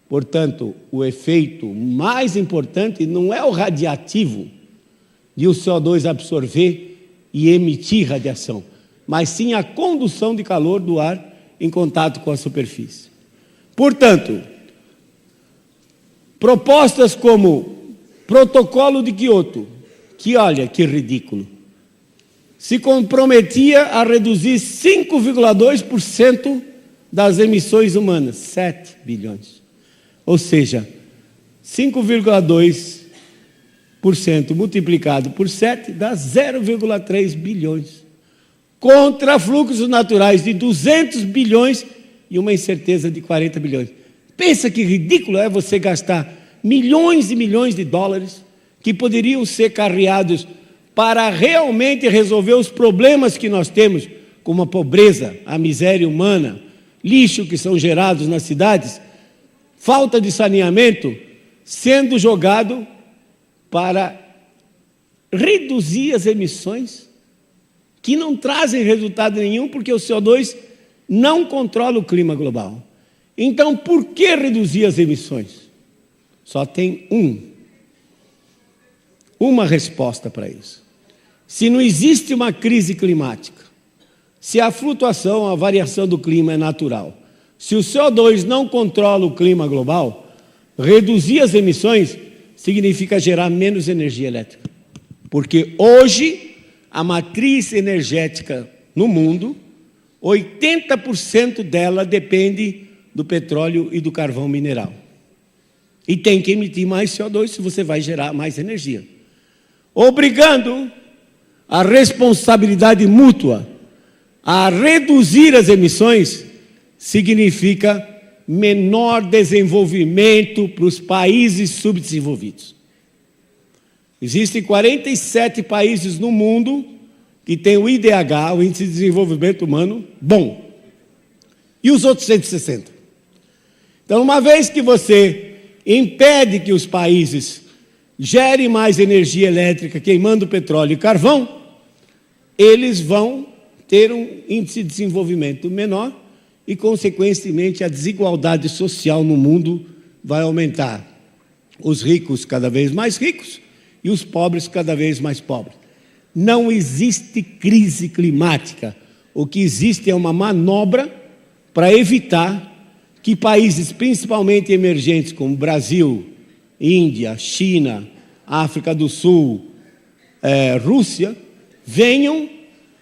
Portanto, o efeito mais importante não é o radiativo de o CO2 absorver e emitir radiação, mas sim a condução de calor do ar em contato com a superfície. Portanto, propostas como Protocolo de Quioto, que olha que ridículo, se comprometia a reduzir 5,2% das emissões humanas, 7 bilhões. Ou seja, 5,2% multiplicado por 7 dá 0,3 bilhões. Contra fluxos naturais de 200 bilhões e uma incerteza de 40 bilhões. Pensa que ridículo é você gastar milhões e milhões de dólares que poderiam ser carreados para realmente resolver os problemas que nós temos, como a pobreza, a miséria humana, lixo que são gerados nas cidades, falta de saneamento, sendo jogado para reduzir as emissões, que não trazem resultado nenhum, porque o CO2 não controla o clima global. Então, por que reduzir as emissões? Só tem uma resposta para isso. Se não existe uma crise climática, se a flutuação, a variação do clima é natural, se o CO2 não controla o clima global, reduzir as emissões significa gerar menos energia elétrica. Porque hoje, a matriz energética no mundo, 80% dela depende do petróleo e do carvão mineral. E tem que emitir mais CO2 se você vai gerar mais energia. Obrigando a responsabilidade mútua a reduzir as emissões, significa menor desenvolvimento para os países subdesenvolvidos. Existem 47 países no mundo que têm o IDH, o Índice de Desenvolvimento Humano, bom. E os outros 160? Então, uma vez que você impede que os países gerem mais energia elétrica queimando petróleo e carvão, eles vão ter um índice de desenvolvimento menor e, consequentemente, a desigualdade social no mundo vai aumentar. Os ricos cada vez mais ricos e os pobres cada vez mais pobres. Não existe crise climática. O que existe é uma manobra para evitar que países, principalmente emergentes, como Brasil, Índia, China, África do Sul, Rússia, venham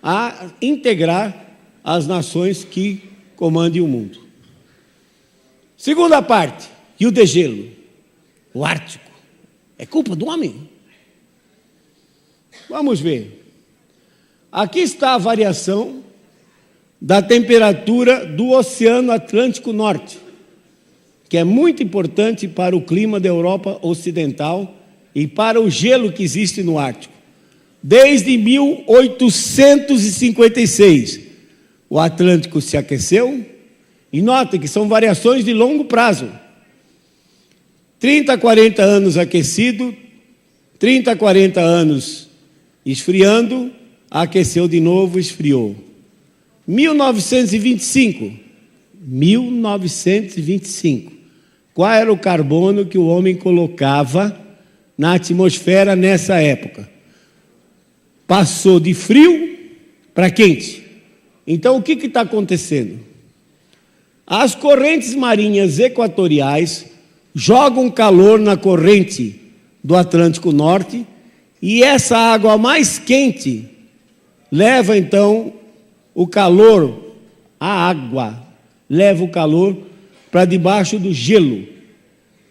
a integrar as nações que comandem o mundo. Segunda parte, e o degelo? O Ártico. É culpa do homem? Vamos ver. Aqui está a variação da temperatura do Oceano Atlântico Norte, que é muito importante para o clima da Europa Ocidental e para o gelo que existe no Ártico. Desde 1856, o Atlântico se aqueceu, e notem que são variações de longo prazo. 30, 40 anos aquecido, 30, 40 anos esfriando, aqueceu de novo, esfriou. 1925. Qual era o carbono que o homem colocava na atmosfera nessa época? Passou de frio para quente. Então, o que está acontecendo? As correntes marinhas equatoriais jogam calor na corrente do Atlântico Norte e essa água mais quente leva, então, o calor, a água, leva o calor para debaixo do gelo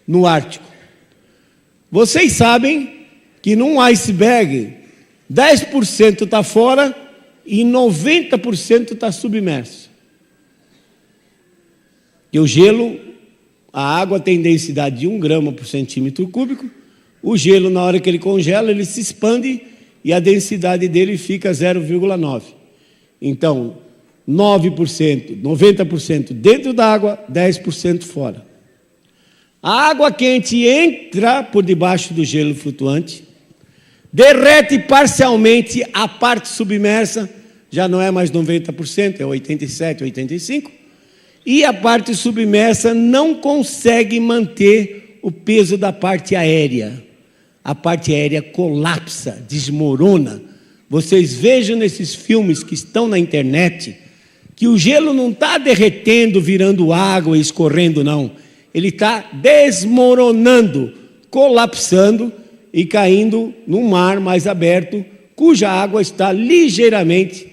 no Ártico. Vocês sabem que num iceberg, 10% está fora e 90% está submerso. E o gelo, a água tem densidade de 1 grama por centímetro cúbico, o gelo, na hora que ele congela, ele se expande e a densidade dele fica 0,9. Então, 9%, 90% dentro da água, 10% fora. A água quente entra por debaixo do gelo flutuante, derrete parcialmente a parte submersa, já não é mais 90%, é 87%, 85%, e a parte submersa não consegue manter o peso da parte aérea. A parte aérea colapsa, desmorona. Vocês vejam nesses filmes que estão na internet que o gelo não está derretendo, virando água e escorrendo, não. Ele está desmoronando, colapsando e caindo num mar mais aberto, cuja água está ligeiramente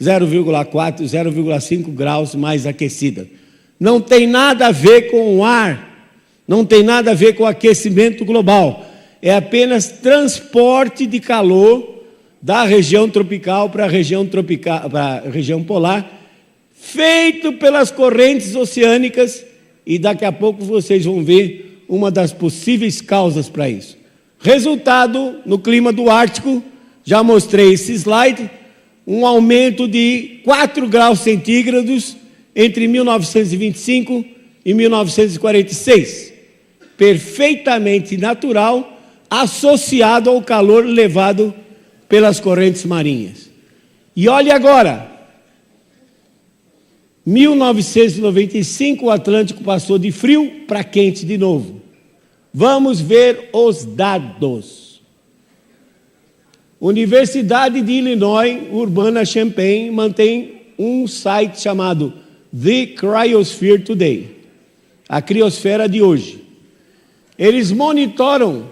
0,4, 0,5 graus mais aquecida. Não tem nada a ver com o ar, não tem nada a ver com o aquecimento global. É apenas transporte de calor da região tropical para a região polar, feito pelas correntes oceânicas, e daqui a pouco vocês vão ver uma das possíveis causas para isso. Resultado, no clima do Ártico, já mostrei esse slide, um aumento de 4 graus centígrados entre 1925 e 1946, perfeitamente natural, associado ao calor levado pelas correntes marinhas. E olhe agora, 1995 o Atlântico passou de frio para quente de novo. Vamos ver os dados. Universidade de Illinois, Urbana-Champaign, mantém um site chamado The Cryosphere Today, a criosfera de hoje. Eles monitoram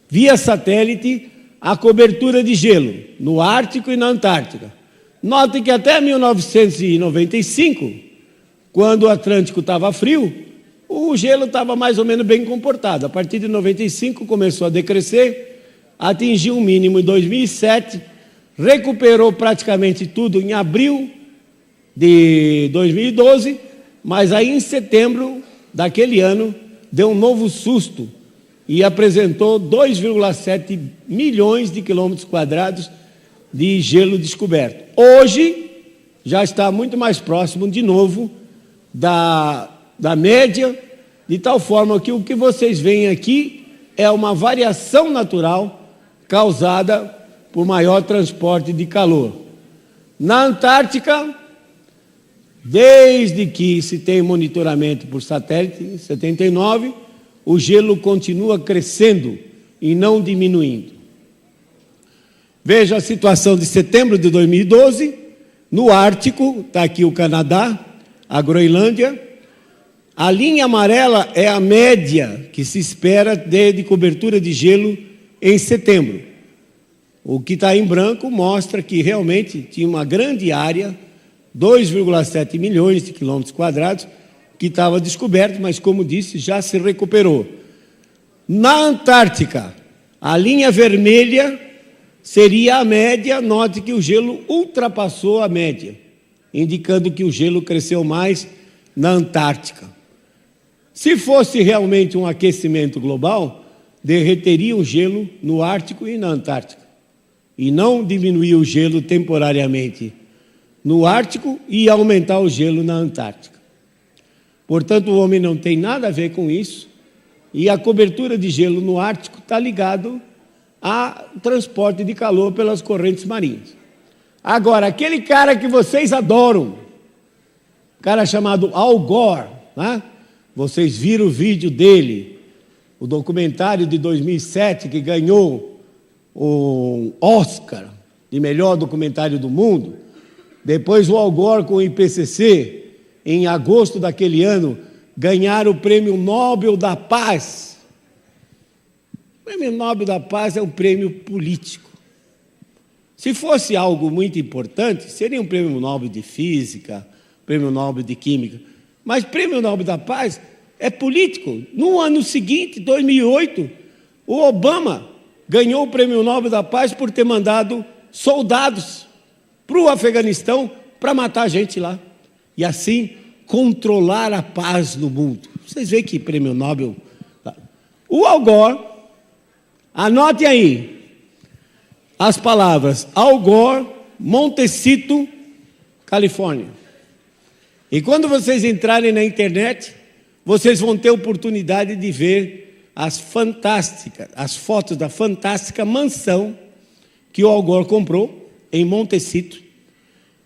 via satélite a cobertura de gelo no Ártico e na Antártica. Notem que até 1995, quando o Atlântico estava frio, o gelo estava mais ou menos bem comportado. A partir de 95 começou a decrescer, atingiu um mínimo em 2007, recuperou praticamente tudo em abril de 2012, mas aí em setembro daquele ano deu um novo susto e apresentou 2,7 milhões de quilômetros quadrados de gelo descoberto. Hoje já está muito mais próximo de novo da média, de tal forma que o que vocês veem aqui é uma variação natural causada por maior transporte de calor. Na Antártica, desde que se tem monitoramento por satélite, em 79, o gelo continua crescendo e não diminuindo. Veja a situação de setembro de 2012, no Ártico, está aqui o Canadá, a Groenlândia. A linha amarela é a média que se espera de cobertura de gelo em setembro. O que está em branco mostra que realmente tinha uma grande área, 2,7 milhões de quilômetros quadrados, que estava descoberto, mas como disse, já se recuperou. Na Antártica, a linha vermelha seria a média. Note que o gelo ultrapassou a média, indicando que o gelo cresceu mais na Antártica. Se fosse realmente um aquecimento global, derreteria o gelo no Ártico e na Antártica, e não diminuir o gelo temporariamente no Ártico e aumentar o gelo na Antártica. Portanto, o homem não tem nada a ver com isso, e a cobertura de gelo no Ártico está ligado ao transporte de calor pelas correntes marinhas. Agora, aquele cara que vocês adoram, cara chamado Al Gore, né? Vocês viram o vídeo dele, o documentário de 2007 que ganhou o Oscar de melhor documentário do mundo. Depois o Al Gore com o IPCC, em agosto daquele ano, ganharam o Prêmio Nobel da Paz. O Prêmio Nobel da Paz é um prêmio político. Se fosse algo muito importante, seria um Prêmio Nobel de Física, Prêmio Nobel de Química. Mas Prêmio Nobel da Paz é político. No ano seguinte, 2008, o Obama ganhou o Prêmio Nobel da Paz por ter mandado soldados para o Afeganistão para matar gente lá. E assim controlar a paz no mundo. Vocês veem que Prêmio Nobel... O Al Gore, anote aí as palavras Al Gore, Montecito, Califórnia. E quando vocês entrarem na internet, vocês vão ter oportunidade de ver as fotos da fantástica mansão que o Al Gore comprou em Montecito.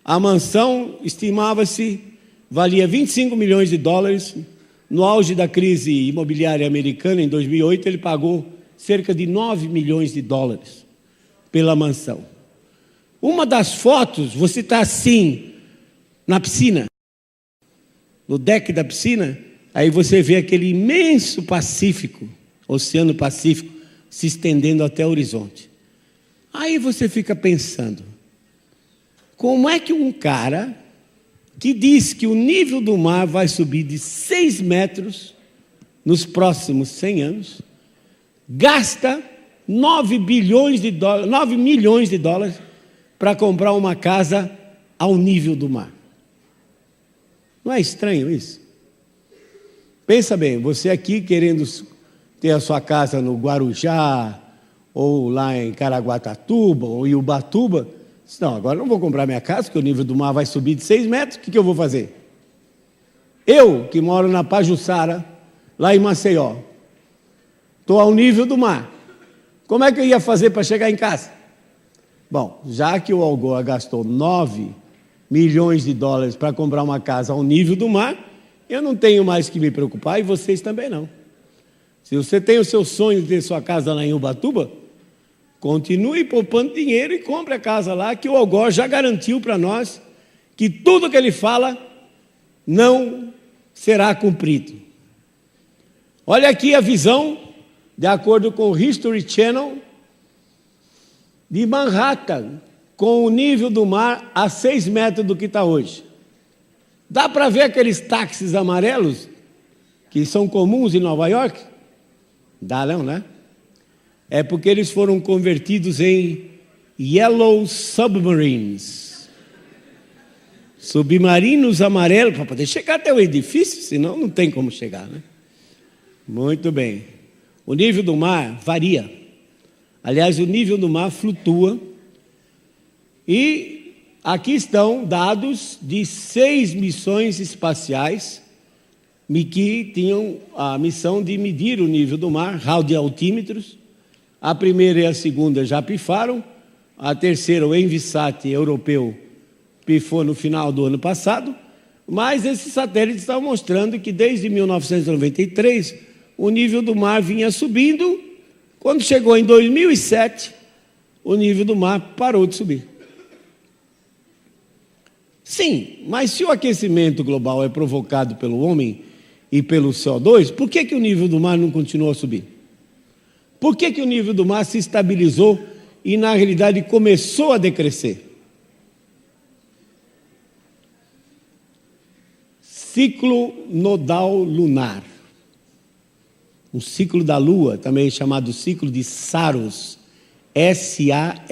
A mansão estimava-se valia 25 milhões de dólares. No auge da crise imobiliária americana, em 2008, ele pagou cerca de 9 milhões de dólares pela mansão. Uma das fotos, você está assim, na piscina, no deck da piscina, aí você vê aquele imenso Pacífico, Oceano Pacífico, se estendendo até o horizonte. Aí você fica pensando, como é que um cara que diz que o nível do mar vai subir de 6 metros nos próximos 100 anos, gasta 9 milhões de dólares para comprar uma casa ao nível do mar? Não é estranho isso? Pensa bem, você aqui querendo ter a sua casa no Guarujá, ou lá em Caraguatatuba, ou em Ubatuba, não, agora não vou comprar minha casa, porque o nível do mar vai subir de 6 metros, o que eu vou fazer? Eu, que moro na Pajuçara, lá em Maceió, estou ao nível do mar, como é que eu ia fazer para chegar em casa? Bom, já que o Algoa gastou 9 milhões de dólares para comprar uma casa ao nível do mar, eu não tenho mais que me preocupar, e vocês também não. Se você tem o seu sonho de ter sua casa lá em Ubatuba, continue poupando dinheiro e compre a casa lá, que o Algoa já garantiu para nós que tudo que ele fala não será cumprido. Olha aqui a visão, de acordo com o History Channel, de Manhattan, com o nível do mar a 6 metros do que está hoje. Dá para ver aqueles táxis amarelos que são comuns em Nova York? Dá não, né? É porque eles foram convertidos em Yellow Submarines. Submarinos amarelos, para poder chegar até o edifício, senão não tem como chegar, né? Muito bem. O nível do mar varia. Aliás, o nível do mar flutua. E aqui estão dados de 6 missões espaciais que tinham a missão de medir o nível do mar, radioaltímetros. A primeira e a segunda já pifaram, a terceira, o Envisat europeu, pifou no final do ano passado, mas esses satélites estão mostrando que desde 1993 o nível do mar vinha subindo. Quando chegou em 2007, o nível do mar parou de subir. Sim, mas se o aquecimento global é provocado pelo homem e pelo CO2, por que o nível do mar não continuou a subir? Por que o nível do mar se estabilizou e, na realidade, começou a decrescer? Ciclo nodal lunar. O ciclo da Lua, também chamado ciclo de Saros, S-A-R-O-S.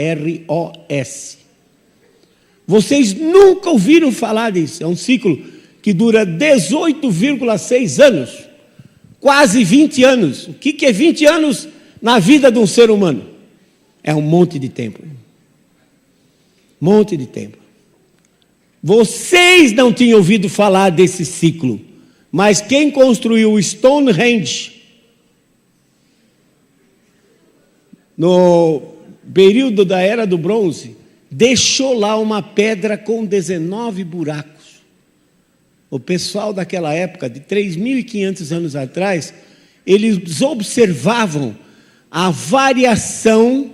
Vocês nunca ouviram falar disso. É um ciclo que dura 18,6 anos, quase 20 anos. O que é 20 anos na vida de um ser humano? É um monte de tempo. Monte de tempo. Vocês não tinham ouvido falar desse ciclo, mas quem construiu o Stonehenge no período da Era do Bronze, deixou lá uma pedra com 19 buracos. O pessoal daquela época, de 3.500 anos atrás, eles observavam a variação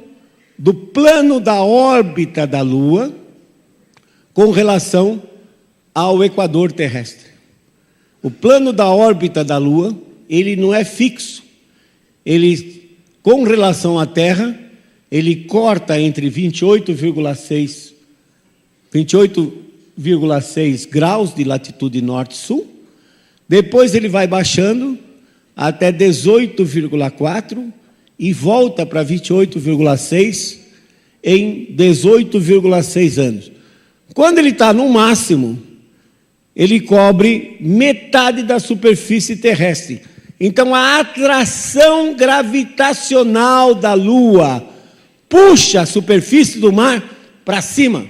do plano da órbita da Lua com relação ao equador terrestre. O plano da órbita da Lua, ele não é fixo. Ele, com relação à Terra, ele corta entre 28,6 graus de latitude norte-sul. Depois ele vai baixando até 18,4 e volta para 28,6 em 18,6 anos. Quando ele está no máximo, ele cobre metade da superfície terrestre. Então a atração gravitacional da Lua puxa a superfície do mar para cima,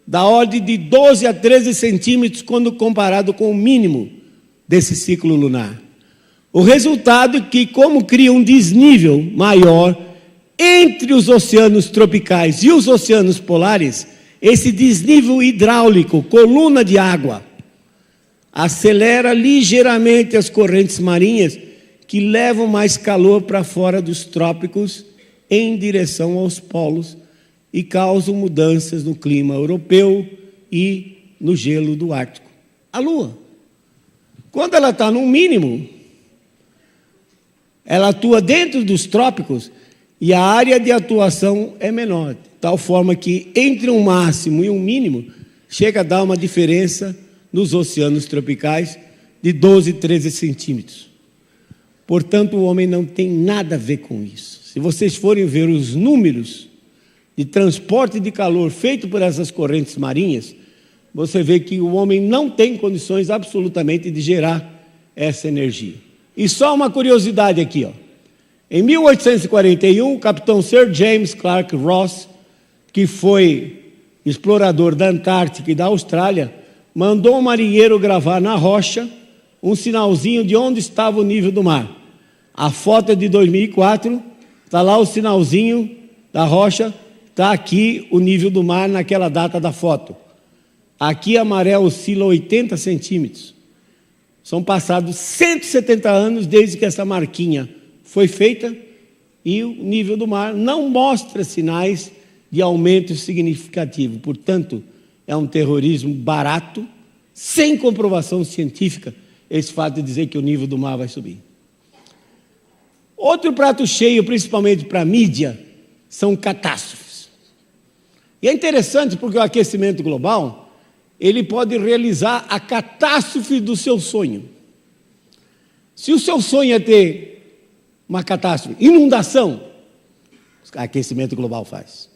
da ordem de 12 a 13 centímetros, quando comparado com o mínimo desse ciclo lunar. O resultado é que, como cria um desnível maior entre os oceanos tropicais e os oceanos polares, esse desnível hidráulico, coluna de água, acelera ligeiramente as correntes marinhas que levam mais calor para fora dos trópicos em direção aos polos e causam mudanças no clima europeu e no gelo do Ártico. A Lua, quando ela está no mínimo, ela atua dentro dos trópicos e a área de atuação é menor, de tal forma que entre um máximo e um mínimo chega a dar uma diferença nos oceanos tropicais de 12, 13 centímetros. Portanto, o homem não tem nada a ver com isso. Se vocês forem ver os números de transporte de calor feito por essas correntes marinhas, você vê que o homem não tem condições absolutamente de gerar essa energia. E só uma curiosidade aqui, ó. Em 1841, o capitão Sir James Clark Ross, que foi explorador da Antártica e da Austrália, mandou um marinheiro gravar na rocha um sinalzinho de onde estava o nível do mar. A foto é de 2004, está lá o sinalzinho da rocha, está aqui o nível do mar naquela data da foto. Aqui a maré oscila 80 centímetros. São passados 170 anos desde que essa marquinha foi feita e o nível do mar não mostra sinais de aumento significativo. Portanto, é um terrorismo barato, sem comprovação científica, esse fato de dizer que o nível do mar vai subir. Outro prato cheio, principalmente para a mídia, são catástrofes. E é interessante porque o aquecimento global, ele pode realizar a catástrofe do seu sonho. Se o seu sonho é ter uma catástrofe, inundação, aquecimento global faz.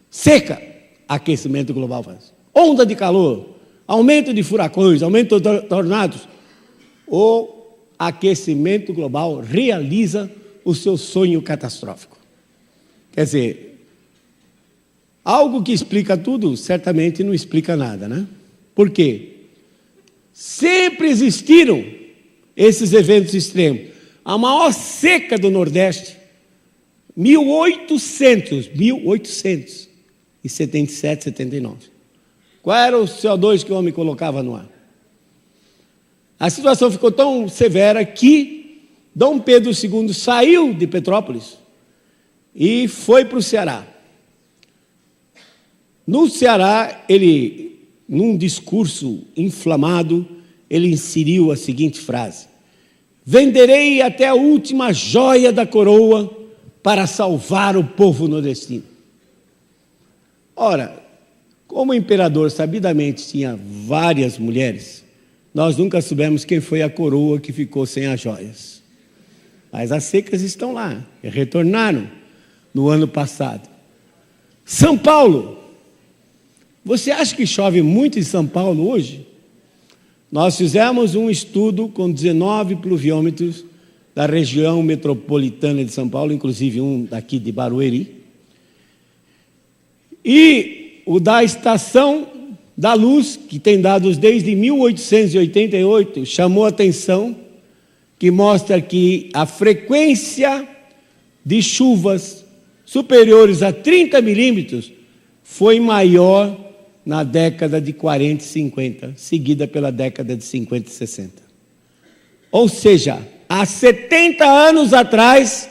Seca, aquecimento global faz. Onda de calor, aumento de furacões, aumento de tornados. O aquecimento global realiza o seu sonho catastrófico. Quer dizer, algo que explica tudo, certamente não explica nada, né? Por quê? Sempre existiram esses eventos extremos. A maior seca do Nordeste, 1877, 79. Qual era o CO2 que o homem colocava no ar? A situação ficou tão severa que Dom Pedro II saiu de Petrópolis e foi para o Ceará. No Ceará, ele, num discurso inflamado, ele inseriu a seguinte frase: venderei até a última joia da coroa para salvar o povo nordestino. Ora, como o imperador sabidamente tinha várias mulheres, nós nunca soubemos quem foi a coroa que ficou sem as joias. Mas as secas estão lá, retornaram no ano passado. São Paulo. Você acha que chove muito em São Paulo hoje? Nós fizemos um estudo com 19 pluviômetros da região metropolitana de São Paulo, inclusive um daqui de Barueri. E o da Estação da Luz, que tem dados desde 1888, chamou a atenção, que mostra que a frequência de chuvas superiores a 30 milímetros foi maior na década de 40 e 50, seguida pela década de 50 e 60. Ou seja, há 70 anos atrás,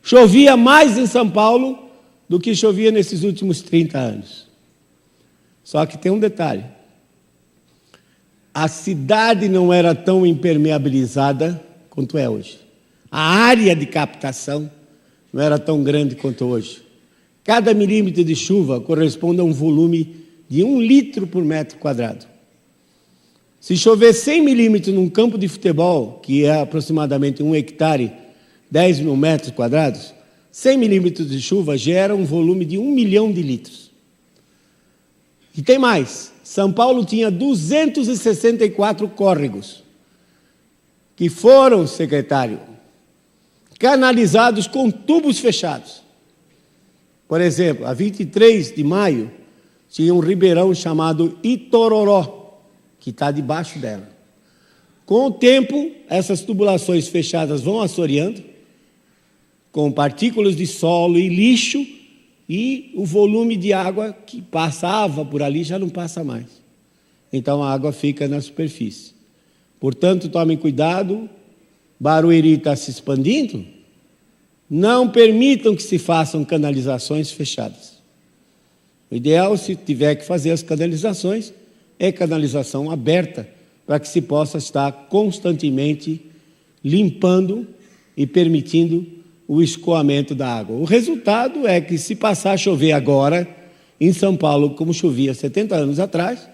chovia mais em São Paulo do que chovia nesses últimos 30 anos. Só que tem um detalhe. A cidade não era tão impermeabilizada quanto é hoje. A área de captação não era tão grande quanto hoje. Cada milímetro de chuva corresponde a um volume de 1 litro por metro quadrado. Se chover 100 milímetros num campo de futebol, que é aproximadamente 1 hectare, 10 mil metros quadrados, 100 milímetros de chuva gera um volume de 1 milhão de litros. E tem mais. São Paulo tinha 264 córregos, que foram, secretário, canalizados com tubos fechados. Por exemplo, a 23 de maio, tinha um ribeirão chamado Itororó, que está debaixo dela. Com o tempo, essas tubulações fechadas vão assoreando, com partículas de solo e lixo, e o volume de água que passava por ali já não passa mais. Então a água fica na superfície. Portanto, tomem cuidado, Barueri está se expandindo, não permitam que se façam canalizações fechadas. O ideal, se tiver que fazer as canalizações, é canalização aberta, para que se possa estar constantemente limpando e permitindo o escoamento da água. O resultado é que, se passar a chover agora, em São Paulo, como chovia 70 anos atrás,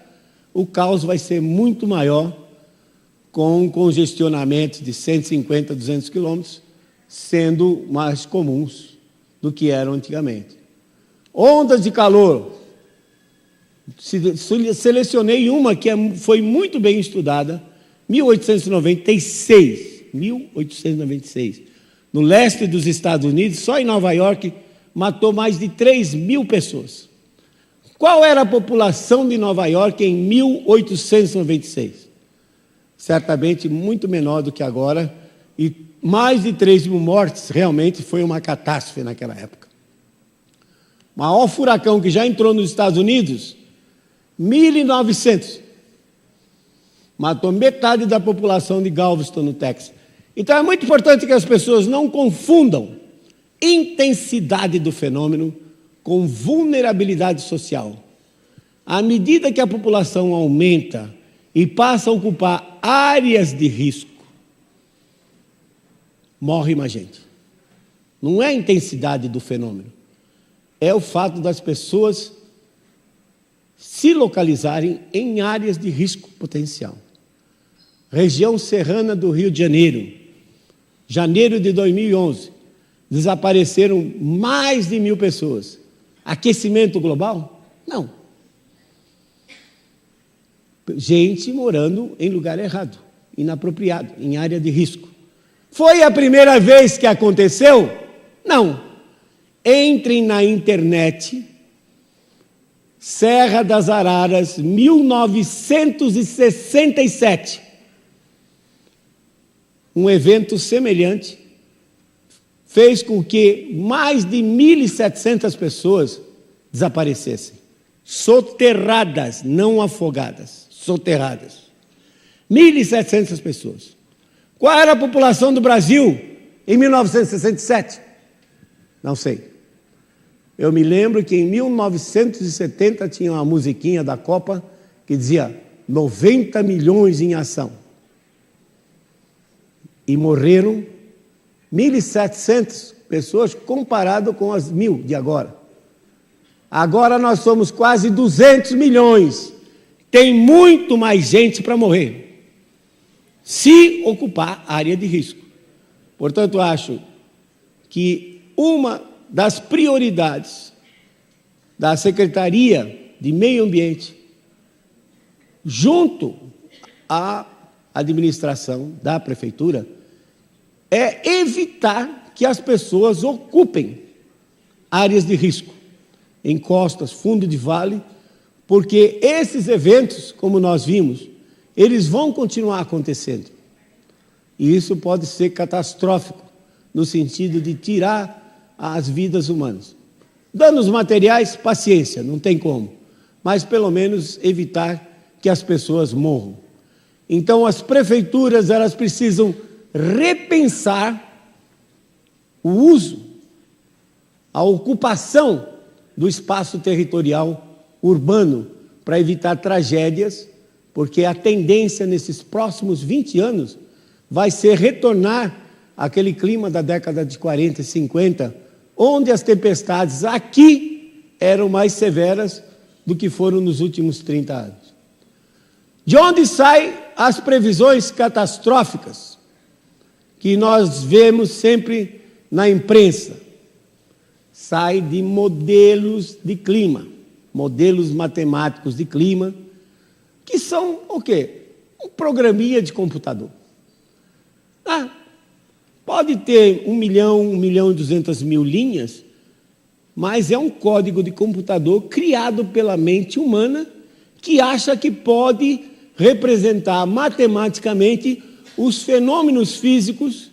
o caos vai ser muito maior, com congestionamento de 150, 200 quilômetros, sendo mais comuns do que eram antigamente. Ondas de calor. Selecionei uma que foi muito bem estudada, 1896, no leste dos Estados Unidos, só em Nova York, matou mais de 3.000 pessoas. Qual era a população de Nova York em 1896? Certamente muito menor do que agora, e mais de 3.000 mortes. Realmente foi uma catástrofe naquela época. O maior furacão que já entrou nos Estados Unidos, 1.900, matou metade da população de Galveston, no Texas. Então é muito importante que as pessoas não confundam intensidade do fenômeno com vulnerabilidade social. À medida que a população aumenta e passa a ocupar áreas de risco, morre mais gente. Não é a intensidade do fenômeno, é o fato das pessoas se localizarem em áreas de risco potencial. Região serrana do Rio de Janeiro, janeiro de 2011, desapareceram mais de 1.000 pessoas. Aquecimento global? Não. Gente morando em lugar errado, inapropriado, em área de risco. Foi a primeira vez que aconteceu? Não. Entrem na internet, Serra das Araras, 1967. Um evento semelhante fez com que mais de 1.700 pessoas desaparecessem. Soterradas, não afogadas, soterradas. 1.700 pessoas. Qual era a população do Brasil em 1967? Não sei. Eu me lembro que em 1970 tinha uma musiquinha da Copa que dizia 90 milhões em ação. E morreram 1.700 pessoas comparado com as 1.000 de agora. Agora nós somos quase 200 milhões. Tem muito mais gente para morrer, se ocupar a área de risco. Portanto, acho que uma das prioridades da Secretaria de Meio Ambiente, junto à administração da Prefeitura, é evitar que as pessoas ocupem áreas de risco, encostas, fundo de vale, porque esses eventos, como nós vimos, eles vão continuar acontecendo. E isso pode ser catastrófico, no sentido de tirar as vidas humanas. Danos materiais, paciência, não tem como, mas pelo menos evitar que as pessoas morram. Então as prefeituras, elas precisam repensar o uso, a ocupação do espaço territorial urbano para evitar tragédias, porque a tendência nesses próximos 20 anos vai ser retornar àquele clima da década de 40 e 50, onde as tempestades aqui eram mais severas do que foram nos últimos 30 anos. De onde saem as previsões catastróficas que nós vemos sempre na imprensa? Sai de modelos de clima, modelos matemáticos de clima, que são o quê? Um programinha de computador. Pode ter 1 milhão e 200 mil linhas, mas é um código de computador criado pela mente humana que acha que pode representar matematicamente os fenômenos físicos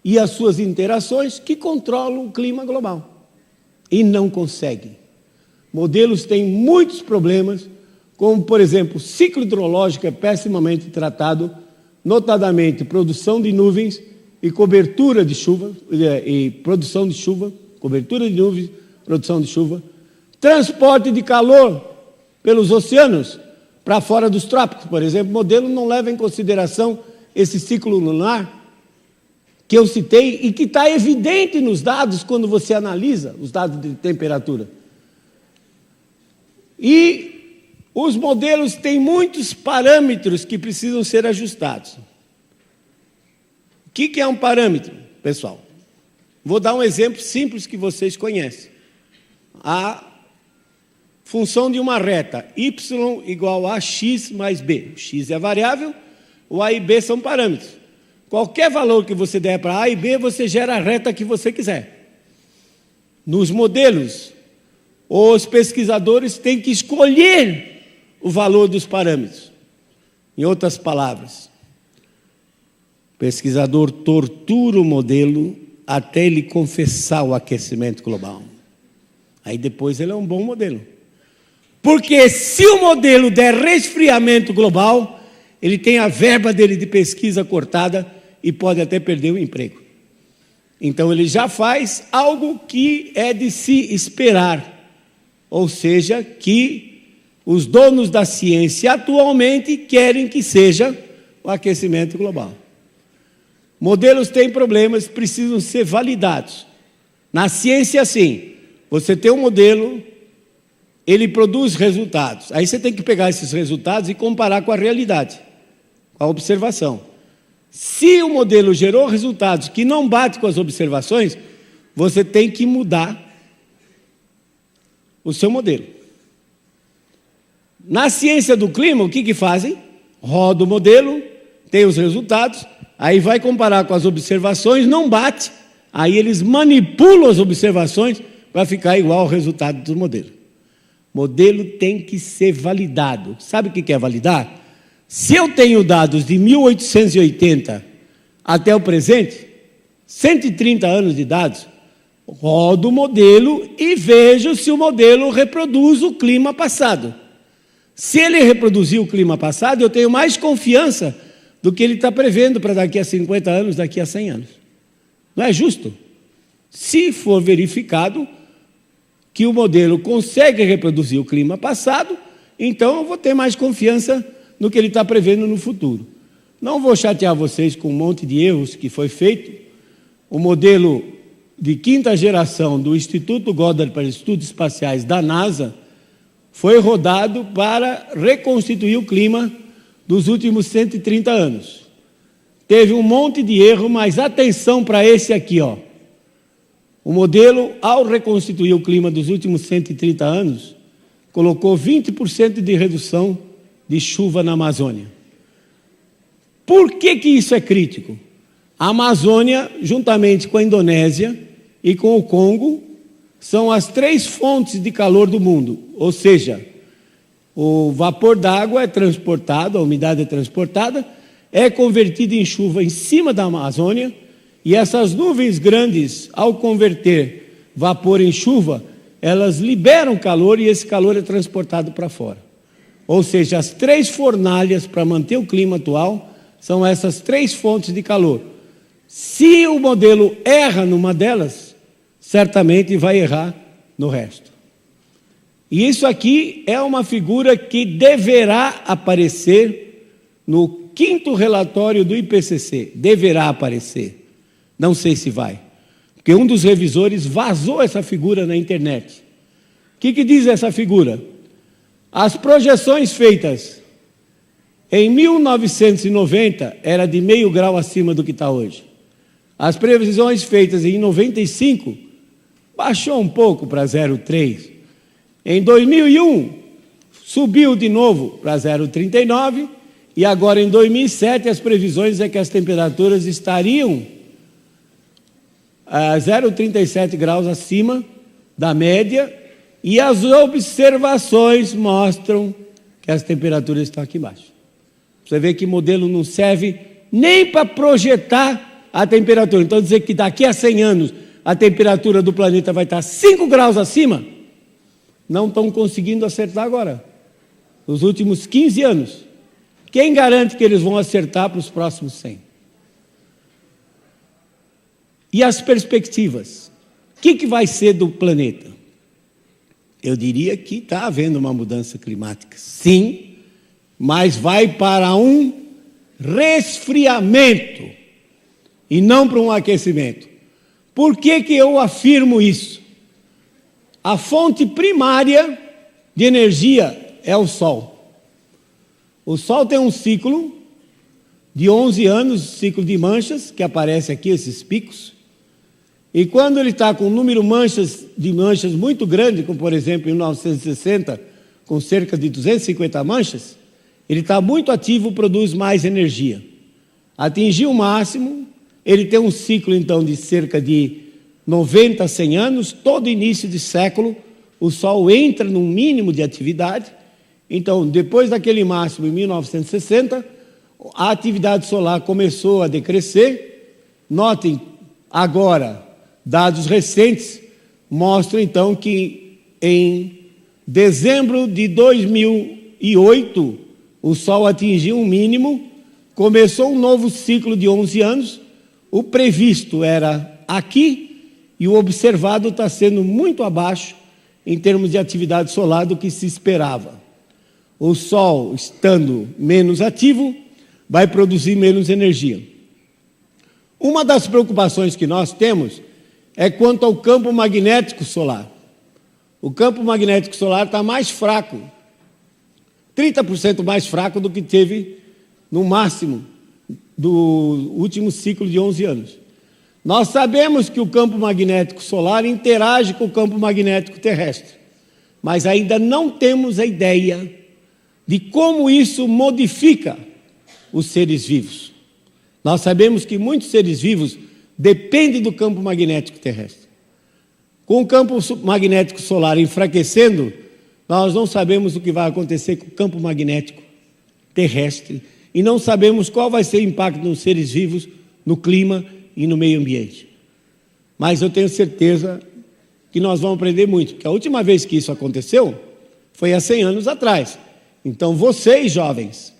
e as suas interações que controlam o clima global. E não consegue. Modelos têm muitos problemas, como, por exemplo, o ciclo hidrológico é pessimamente tratado notadamente produção de nuvens e cobertura de chuva, e produção de chuva, cobertura de nuvens, produção de chuva, transporte de calor pelos oceanos para fora dos trópicos, por exemplo. O modelo não leva em consideração esse ciclo lunar que eu citei e que está evidente nos dados quando você analisa os dados de temperatura. E os modelos têm muitos parâmetros que precisam ser ajustados. O que é um parâmetro, pessoal? Vou dar um exemplo simples que vocês conhecem. A função de uma reta, y igual a x mais b. O x é a variável, o a e b são parâmetros. Qualquer valor que você der para a e b, você gera a reta que você quiser. Nos modelos, os pesquisadores têm que escolher o valor dos parâmetros. Em outras palavras, o pesquisador tortura o modelo até ele confessar o aquecimento global. Aí depois ele é um bom modelo. Porque se o modelo der resfriamento global, ele tem a verba dele de pesquisa cortada e pode até perder o emprego. Então ele já faz algo que é de se esperar, ou seja, que os donos da ciência atualmente querem que seja o aquecimento global. Modelos têm problemas, precisam ser validados. Na ciência, assim, você tem um modelo, ele produz resultados. Aí você tem que pegar esses resultados e comparar com a realidade, com a observação. Se o modelo gerou resultados que não batem com as observações, você tem que mudar o seu modelo. Na ciência do clima, o que fazem? Roda o modelo, tem os resultados, aí vai comparar com as observações, não bate, aí eles manipulam as observações para ficar igual ao resultado do modelo. Modelo tem que ser validado. Sabe o que é validar? Se eu tenho dados de 1880 até o presente, 130 anos de dados, rodo o modelo e vejo se o modelo reproduz o clima passado. Se ele reproduzir o clima passado, eu tenho mais confiança do que ele está prevendo para daqui a 50 anos, daqui a 100 anos. Não é justo? Se for verificado que o modelo consegue reproduzir o clima passado, então eu vou ter mais confiança no que ele está prevendo no futuro. Não vou chatear vocês com um monte de erros que foi feito. O modelo de quinta geração do Instituto Goddard para Estudos Espaciais da NASA foi rodado para reconstituir o clima dos últimos 130 anos. Teve um monte de erro, mas atenção para esse aqui, ó. O modelo, ao reconstituir o clima dos últimos 130 anos, colocou 20% de redução de chuva na Amazônia. Por que isso é crítico? A Amazônia, juntamente com a Indonésia e com o Congo, são as 3 fontes de calor do mundo. Ou seja, o vapor d'água é transportado, a umidade é transportada, é convertida em chuva em cima da Amazônia, e essas nuvens grandes, ao converter vapor em chuva, elas liberam calor e esse calor é transportado para fora. Ou seja, as 3 fornalhas para manter o clima atual são essas 3 fontes de calor. Se o modelo erra numa delas, certamente vai errar no resto. E isso aqui é uma figura que deverá aparecer no 5º relatório do IPCC. Deverá aparecer. Não sei se vai. Porque um dos revisores vazou essa figura na internet. O que diz essa figura? As projeções feitas em 1990 era de meio grau acima do que está hoje. As previsões feitas em 95 baixou um pouco para 0,3. Em 2001 subiu de novo para 0,39 e agora em 2007 as previsões é que as temperaturas estariam a 0,37 graus acima da média e as observações mostram que as temperaturas estão aqui embaixo. Você vê que o modelo não serve nem para projetar a temperatura. Então dizer que daqui a 100 anos a temperatura do planeta vai estar 5 graus acima, não estão conseguindo acertar agora. Nos últimos 15 anos, Quem garante que eles vão acertar para os próximos 100? E as perspectivas? O que vai ser do planeta? Eu diria que está havendo uma mudança climática, sim, mas vai para um resfriamento e não para um aquecimento. Por que eu afirmo isso? A fonte primária de energia é o Sol. O Sol tem um ciclo de 11 anos, ciclo de manchas, que aparece aqui, esses picos. E quando ele está com um número de manchas muito grande, como por exemplo em 1960, com cerca de 250 manchas, ele está muito ativo, produz mais energia. Atingiu o máximo, ele tem um ciclo então de cerca de 90 a 100 anos, todo início de século, o Sol entra num mínimo de atividade. Então, depois daquele máximo, em 1960, a atividade solar começou a decrescer. Notem, agora, dados recentes mostram então que em dezembro de 2008, o Sol atingiu um mínimo, começou um novo ciclo de 11 anos, o previsto era aqui, e o observado está sendo muito abaixo em termos de atividade solar do que se esperava. O Sol, estando menos ativo, vai produzir menos energia. Uma das preocupações que nós temos é quanto ao campo magnético solar. O campo magnético solar está mais fraco, 30% mais fraco do que teve no máximo do último ciclo de 11 anos. Nós sabemos que o campo magnético solar interage com o campo magnético terrestre, mas ainda não temos a ideia de como isso modifica os seres vivos. Nós sabemos que muitos seres vivos dependem do campo magnético terrestre. Com o campo magnético solar enfraquecendo, nós não sabemos o que vai acontecer com o campo magnético terrestre e não sabemos qual vai ser o impacto nos seres vivos, no clima e no meio ambiente. Mas eu tenho certeza que nós vamos aprender muito, porque a última vez que isso aconteceu foi há 100 anos atrás. Então vocês, jovens,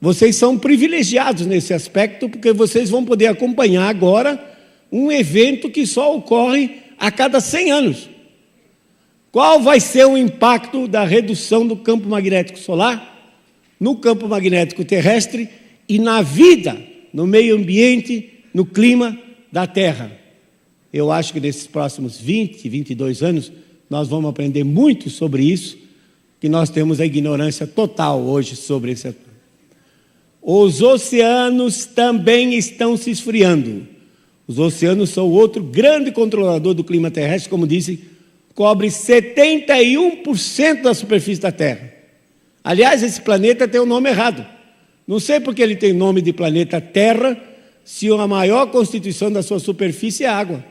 vocês são privilegiados nesse aspecto, porque vocês vão poder acompanhar agora um evento que só ocorre a cada 100 anos. Qual vai ser o impacto da redução do campo magnético solar, no campo magnético terrestre e na vida, no meio ambiente, no clima da Terra? Eu acho que nesses próximos 20, 22 anos, nós vamos aprender muito sobre isso, que nós temos a ignorância total hoje sobre esse assunto. Os oceanos também estão se esfriando. Os oceanos são outro grande controlador do clima terrestre, como disse, cobre 71% da superfície da Terra. Aliás, esse planeta tem o nome errado. Não sei porque ele tem nome de planeta Terra, se a maior constituição da sua superfície é água.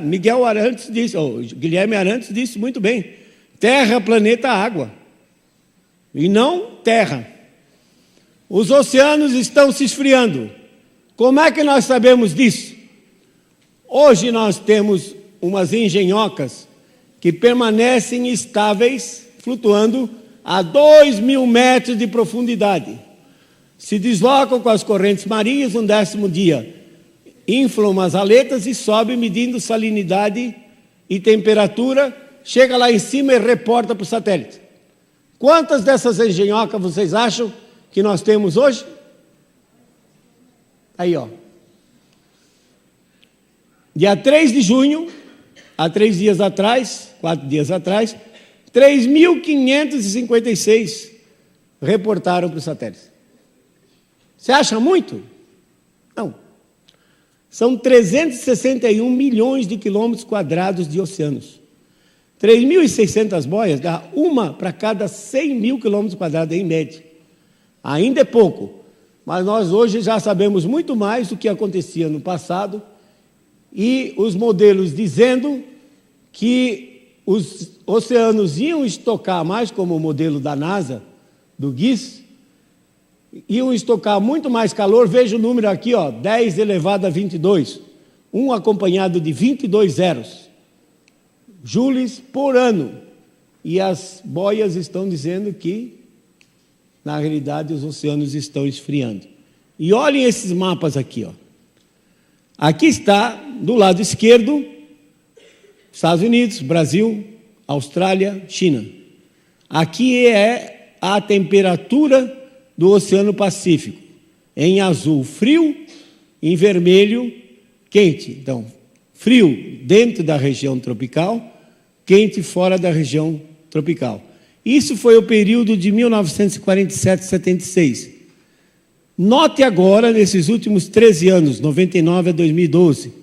Miguel Arantes disse, Guilherme Arantes disse muito bem, Terra, planeta, água, e não terra. Os oceanos estão se esfriando. Como é que nós sabemos disso? Hoje nós temos umas engenhocas que permanecem estáveis, flutuando a 2.000 metros de profundidade. Se deslocam com as correntes marinhas, no 10º dia, inflam as aletas e sobem medindo salinidade e temperatura, chega lá em cima e reporta para o satélite. Quantas dessas engenhocas vocês acham que nós temos hoje? Aí, ó. Dia 3 de junho, há 3 dias atrás, 4 dias atrás, 3.556 reportaram para o satélite. Você acha muito? Não. São 361 milhões de quilômetros quadrados de oceanos. 3.600 boias dá uma para cada 100 mil quilômetros quadrados em média. Ainda é pouco, mas nós hoje já sabemos muito mais do que acontecia no passado e os modelos dizendo que os oceanos iam estocar mais, como o modelo da NASA, do GIS, iam estocar muito mais calor. Veja o número aqui, ó, 10 elevado a 22, um acompanhado de 22 zeros, joules por ano. E as boias estão dizendo que na realidade os oceanos estão esfriando. E olhem esses mapas aqui, ó. Aqui está, do lado esquerdo, Estados Unidos, Brasil, Austrália, China. Aqui é a temperatura do Oceano Pacífico. Em azul, frio, em vermelho, quente. Então, frio dentro da região tropical, quente fora da região tropical. Isso foi o período de 1947 a 76. Note agora, nesses últimos 13 anos, 99 a 2012,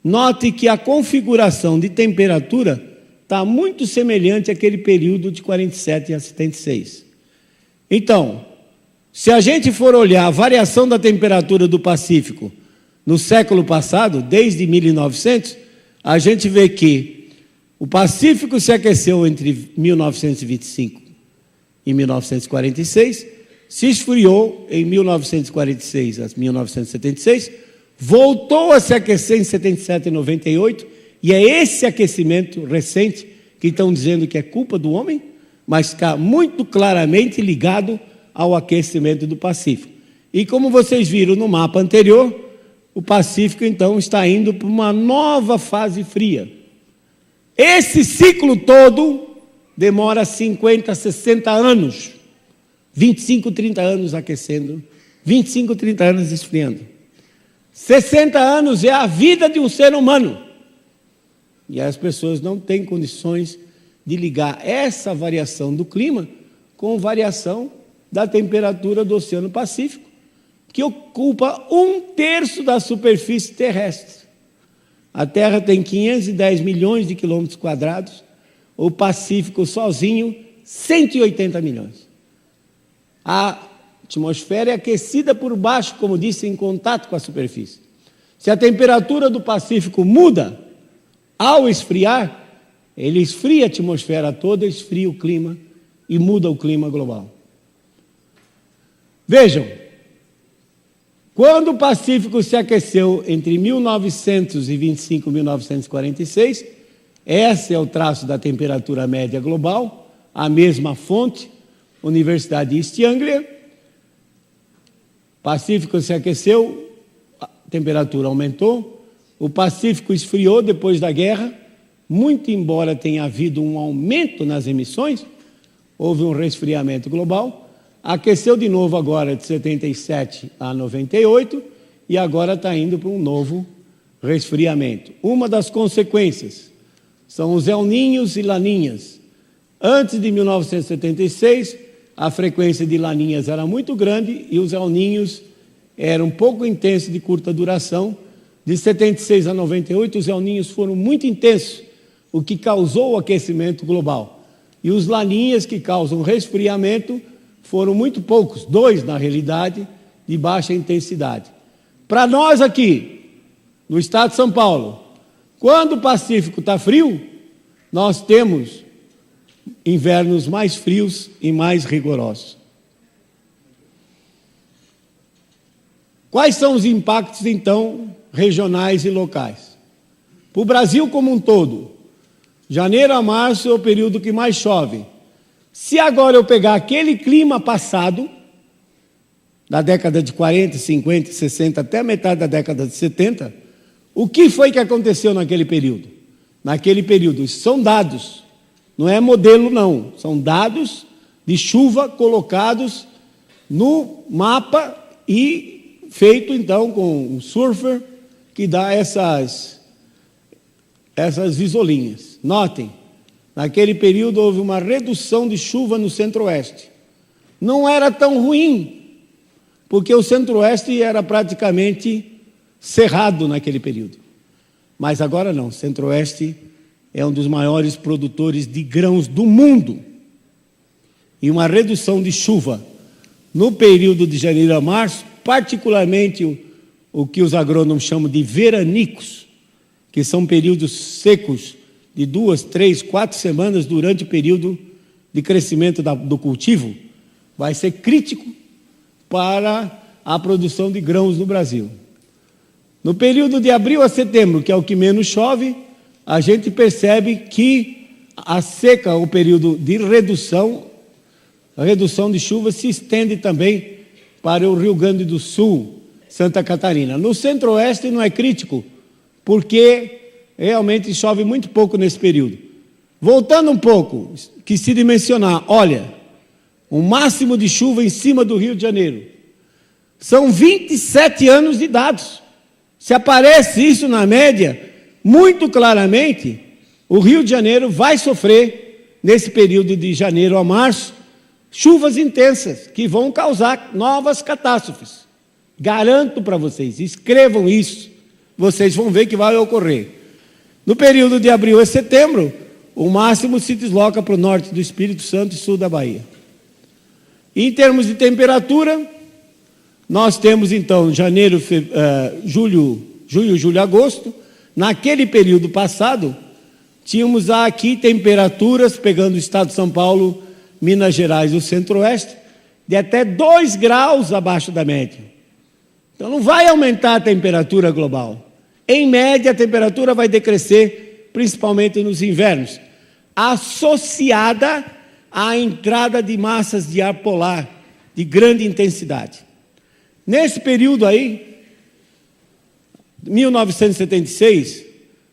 note que a configuração de temperatura está muito semelhante àquele período de 47 a 76. Então, se a gente for olhar a variação da temperatura do Pacífico no século passado, desde 1900, a gente vê que o Pacífico se aqueceu entre 1925 e 1946, se esfriou em 1946 a 1976, voltou a se aquecer em 77 e 98, e é esse aquecimento recente que estão dizendo que é culpa do homem, mas está muito claramente ligado ao aquecimento do Pacífico. E como vocês viram no mapa anterior, o Pacífico então está indo para uma nova fase fria. Esse ciclo todo demora 50, 60 anos, 25, 30 anos aquecendo, 25, 30 anos esfriando. 60 anos é a vida de um ser humano. E as pessoas não têm condições de ligar essa variação do clima com variação da temperatura do Oceano Pacífico, que ocupa 1/3 da superfície terrestre. A Terra tem 510 milhões de quilômetros quadrados, o Pacífico sozinho, 180 milhões. A atmosfera é aquecida por baixo, como disse, em contato com a superfície. Se a temperatura do Pacífico muda, ao esfriar, ele esfria a atmosfera toda, esfria o clima e muda o clima global. Vejam, quando o Pacífico se aqueceu entre 1925 e 1946, esse é o traço da temperatura média global, a mesma fonte, Universidade de East Anglia. O Pacífico se aqueceu, a temperatura aumentou, o Pacífico esfriou depois da guerra, muito embora tenha havido um aumento nas emissões, houve um resfriamento global, aqueceu de novo agora de 77 a 98 e agora está indo para um novo resfriamento. Uma das consequências são os El Ninhos e Laninhas. Antes de 1976, a frequência de Laninhas era muito grande e os El Ninhos eram pouco intensos, de curta duração. De 76 a 98, os El Ninhos foram muito intensos, o que causou o aquecimento global. E os Laninhas, que causam resfriamento, foram muito poucos, 2 na realidade, de baixa intensidade. Para nós aqui, no estado de São Paulo, quando o Pacífico está frio, nós temos invernos mais frios e mais rigorosos. Quais são os impactos, então, regionais e locais? Para o Brasil como um todo, janeiro a março é o período que mais chove. Se agora eu pegar aquele clima passado, da década de 40, 50, 60, até a metade da década de 70, o que foi que aconteceu naquele período? Naquele período, isso são dados, não é modelo não, são dados de chuva colocados no mapa e feito então com um surfer que dá essas visolinhas. Notem, naquele período houve uma redução de chuva no centro-oeste. Não era tão ruim, porque o centro-oeste era praticamente cerrado naquele período. Mas agora não, o centro-oeste é um dos maiores produtores de grãos do mundo. E uma redução de chuva no período de janeiro a março, particularmente o que os agrônomos chamam de veranicos, que são períodos secos de 2, 3, 4 semanas durante o período de crescimento do cultivo, vai ser crítico para a produção de grãos no Brasil. No período de abril a setembro, que é o que menos chove, a gente percebe que a seca, o período de redução, a redução de chuva se estende também para o Rio Grande do Sul, Santa Catarina. No centro-oeste não é crítico, porque realmente chove muito pouco nesse período. Voltando um pouco, que se dimensionar, olha, o máximo de chuva em cima do Rio de Janeiro. São 27 anos de dados. Se aparece isso na média, muito claramente, o Rio de Janeiro vai sofrer, nesse período de janeiro a março, chuvas intensas, que vão causar novas catástrofes. Garanto para vocês, escrevam isso, vocês vão ver que vai ocorrer. No período de abril a setembro, o máximo se desloca para o norte do Espírito Santo e sul da Bahia. Em termos de temperatura, nós temos então julho, agosto. Naquele período passado, tínhamos aqui temperaturas, pegando o estado de São Paulo, Minas Gerais e o centro-oeste, de até 2 graus abaixo da média. Então não vai aumentar a temperatura global. Em média, a temperatura vai decrescer, principalmente nos invernos, associada à entrada de massas de ar polar de grande intensidade. Nesse período aí, 1976,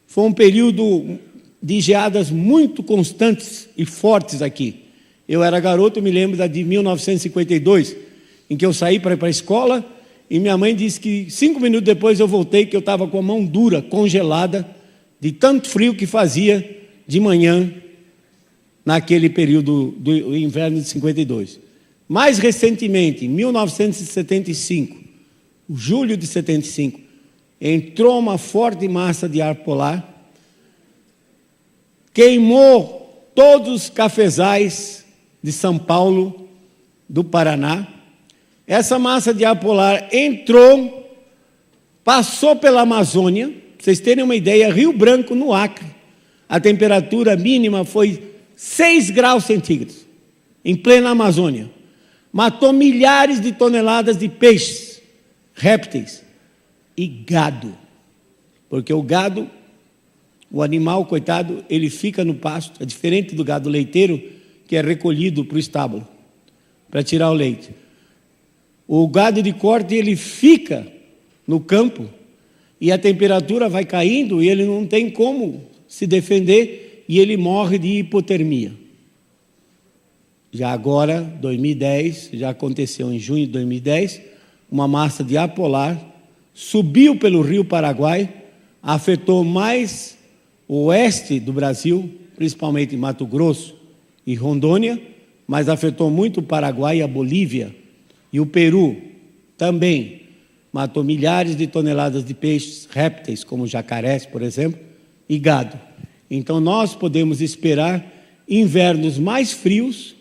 foi um período de geadas muito constantes e fortes aqui. Eu era garoto, me lembro da de 1952, em que eu saí para ir para a escola, e minha mãe disse que 5 minutos depois eu voltei, que eu estava com a mão dura, congelada, de tanto frio que fazia de manhã, naquele período do inverno de 52. Mais recentemente, em 1975, julho de 75, entrou uma forte massa de ar polar, queimou todos os cafezais de São Paulo, do Paraná. Essa massa de ar polar entrou, passou pela Amazônia, para vocês terem uma ideia, Rio Branco, no Acre, a temperatura mínima foi 6 graus centígrados, em plena Amazônia. Matou milhares de toneladas de peixes, répteis e gado, porque o gado, o animal, coitado, ele fica no pasto, é diferente do gado leiteiro, que é recolhido para o estábulo, para tirar o leite. O gado de corte, ele fica no campo, e a temperatura vai caindo, e ele não tem como se defender, e ele morre de hipotermia. Já agora, 2010, já aconteceu em junho de 2010, uma massa de ar polar subiu pelo rio Paraguai, afetou mais o oeste do Brasil, principalmente Mato Grosso e Rondônia, mas afetou muito o Paraguai e a Bolívia, e o Peru também. Matou milhares de toneladas de peixes, répteis, como jacarés, por exemplo, e gado. Então nós podemos esperar invernos mais frios,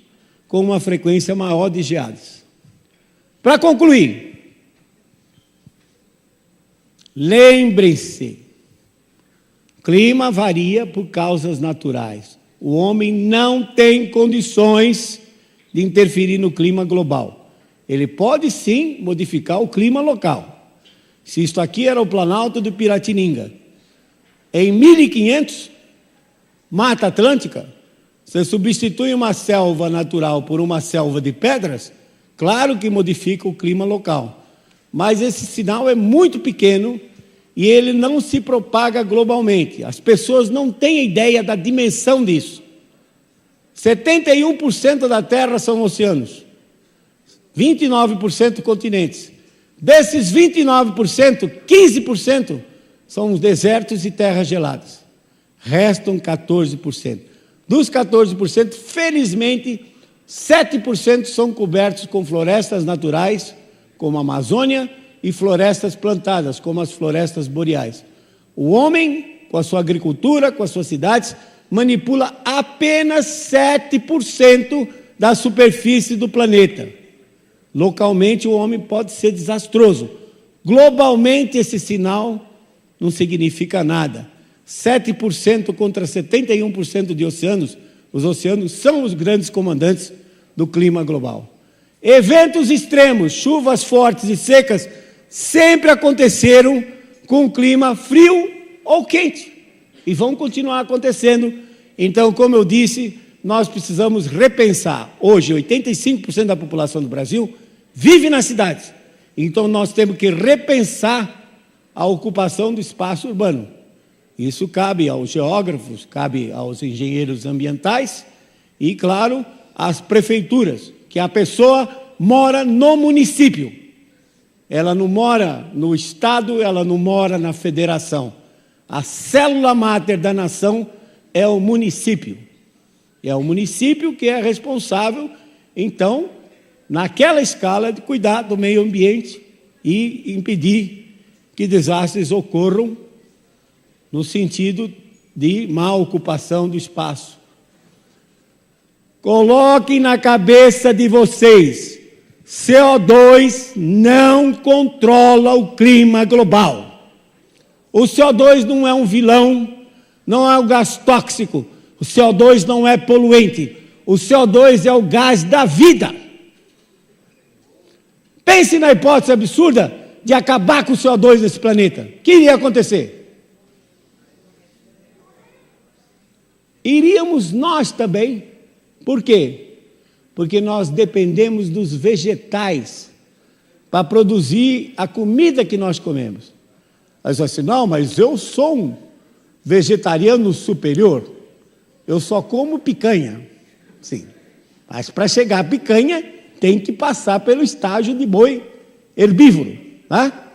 com uma frequência maior de geadas. Para concluir, lembrem-se, clima varia por causas naturais. O homem não tem condições de interferir no clima global. Ele pode sim modificar o clima local. Se isto aqui era o Planalto do Piratininga, em 1500, Mata Atlântica, você substitui uma selva natural por uma selva de pedras, claro que modifica o clima local. Mas esse sinal é muito pequeno e ele não se propaga globalmente. As pessoas não têm ideia da dimensão disso. 71% da Terra são oceanos, 29% continentes. Desses 29%, 15% são os desertos e terras geladas. Restam 14%. Dos 14%, felizmente, 7% são cobertos com florestas naturais, como a Amazônia, e florestas plantadas, como as florestas boreais. O homem, com a sua agricultura, com as suas cidades, manipula apenas 7% da superfície do planeta. Localmente, o homem pode ser desastroso. Globalmente, esse sinal não significa nada. 7% contra 71% de oceanos, os oceanos são os grandes comandantes do clima global. Eventos extremos, chuvas fortes e secas, sempre aconteceram com clima frio ou quente, e vão continuar acontecendo. Então, como eu disse, nós precisamos repensar. Hoje, 85% da população do Brasil vive nas cidades. Então, nós temos que repensar a ocupação do espaço urbano. Isso cabe aos geógrafos, cabe aos engenheiros ambientais e, claro, às prefeituras, que a pessoa mora no município. Ela não mora no estado, ela não mora na federação. A célula máter da nação é o município. É o município que é responsável, então, naquela escala, de cuidar do meio ambiente e impedir que desastres ocorram no sentido de má ocupação do espaço. Coloquem na cabeça de vocês, CO2 não controla o clima global. O CO2 não é um vilão, não é um gás tóxico, o CO2 não é poluente, o CO2 é o gás da vida. Pense na hipótese absurda de acabar com o CO2 nesse planeta. O que iria acontecer? Iríamos nós também. Por quê? Porque nós dependemos dos vegetais para produzir a comida que nós comemos. Aí você diz assim, não, mas eu sou um vegetariano superior. Eu só como picanha. Sim, mas para chegar a picanha, tem que passar pelo estágio de boi herbívoro. Tá?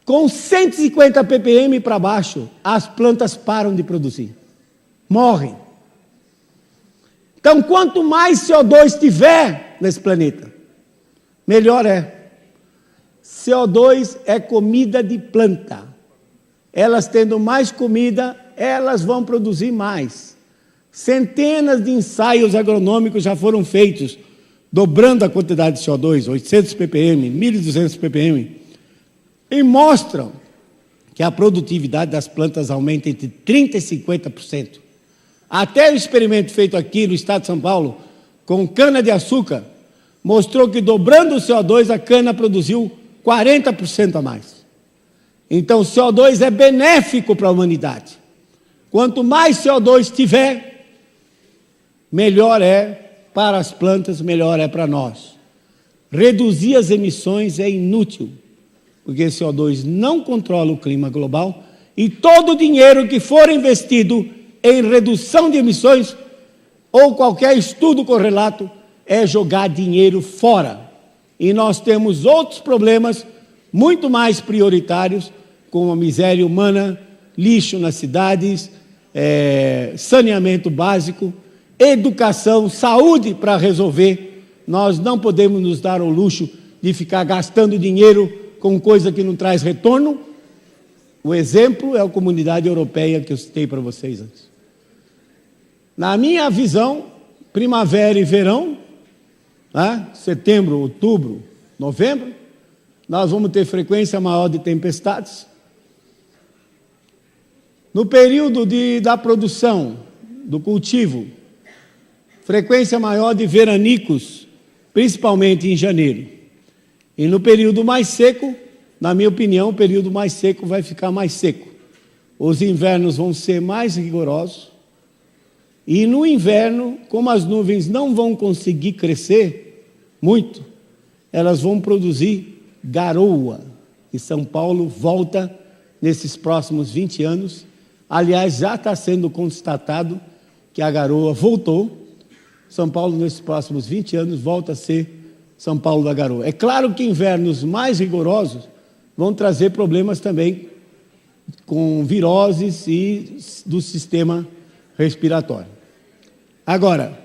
Com 150 ppm para baixo, as plantas param de produzir. Morrem. Então, quanto mais CO2 tiver nesse planeta, melhor é. CO2 é comida de planta. Elas tendo mais comida, elas vão produzir mais. Centenas de ensaios agronômicos já foram feitos, dobrando a quantidade de CO2, 800 ppm, 1.200 ppm, e mostram que a produtividade das plantas aumenta entre 30% e 50%. Até o experimento feito aqui no estado de São Paulo, com cana-de-açúcar, mostrou que dobrando o CO2, a cana produziu 40% a mais. Então, o CO2 é benéfico para a humanidade. Quanto mais CO2 tiver, melhor é para as plantas, melhor é para nós. Reduzir as emissões é inútil, porque o CO2 não controla o clima global e todo o dinheiro que for investido em redução de emissões ou qualquer estudo correlato é jogar dinheiro fora. E nós temos outros problemas muito mais prioritários, como a miséria humana, lixo nas cidades, saneamento básico, educação, saúde para resolver. Nós não podemos nos dar o luxo de ficar gastando dinheiro com coisa que não traz retorno. O exemplo é a Comunidade Europeia que eu citei para vocês antes. Na minha visão, primavera e verão, setembro, outubro, novembro, nós vamos ter frequência maior de tempestades. No período da produção, do cultivo, frequência maior de veranicos, principalmente em janeiro. E no período mais seco, na minha opinião, o período mais seco vai ficar mais seco. Os invernos vão ser mais rigorosos. E no inverno, como as nuvens não vão conseguir crescer muito, elas vão produzir garoa. E São Paulo volta nesses próximos 20 anos. Aliás, já está sendo constatado que a garoa voltou. São Paulo, nesses próximos 20 anos, volta a ser São Paulo da garoa. É claro que invernos mais rigorosos vão trazer problemas também com viroses e do sistema respiratório. Agora,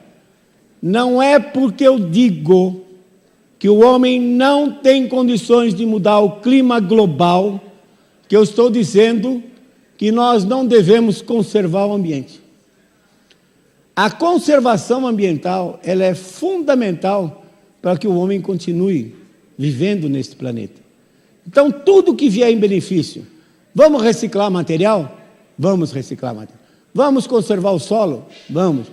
não é porque eu digo que o homem não tem condições de mudar o clima global que eu estou dizendo que nós não devemos conservar o ambiente. A conservação ambiental, ela é fundamental para que o homem continue vivendo neste planeta. Então, tudo que vier em benefício, vamos reciclar material? Vamos reciclar material. Vamos conservar o solo? Vamos.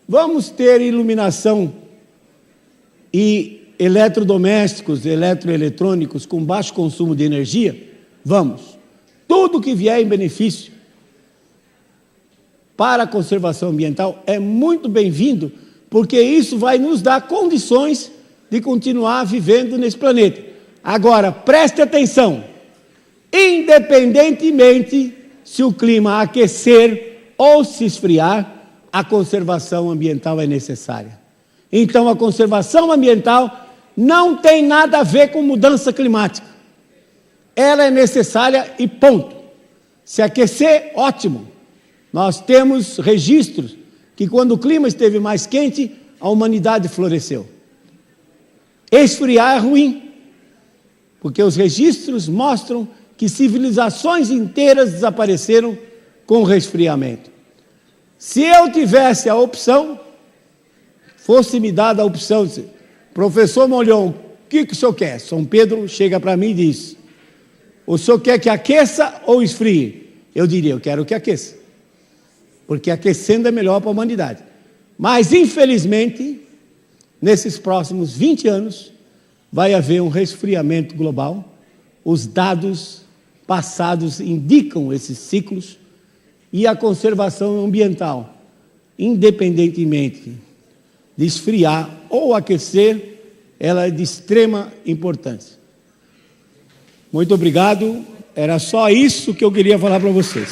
Vamos ter iluminação e eletrodomésticos, eletroeletrônicos com baixo consumo de energia? Vamos. Tudo que vier em benefício. para a conservação ambiental é muito bem-vindo, porque isso vai nos dar condições de continuar vivendo nesse planeta. Agora, preste atenção, independentemente se o clima aquecer ou se esfriar, a conservação ambiental é necessária. Então, a conservação ambiental não tem nada a ver com mudança climática. Ela é necessária e ponto. Se aquecer, ótimo. Nós temos registros que quando o clima esteve mais quente, a humanidade floresceu. Esfriar é ruim, porque os registros mostram que civilizações inteiras desapareceram com o resfriamento. Se eu tivesse a opção, fosse me dada a opção, professor Molhon, o que o senhor quer? São Pedro chega para mim e diz, o senhor quer que aqueça ou esfrie? Eu diria, eu quero que aqueça, porque aquecendo é melhor para a humanidade. Mas, infelizmente, nesses próximos 20 anos, vai haver um resfriamento global. Os dados passados indicam esses ciclos e a conservação ambiental, independentemente de esfriar ou aquecer, ela é de extrema importância. Muito obrigado. Era só isso que eu queria falar para vocês.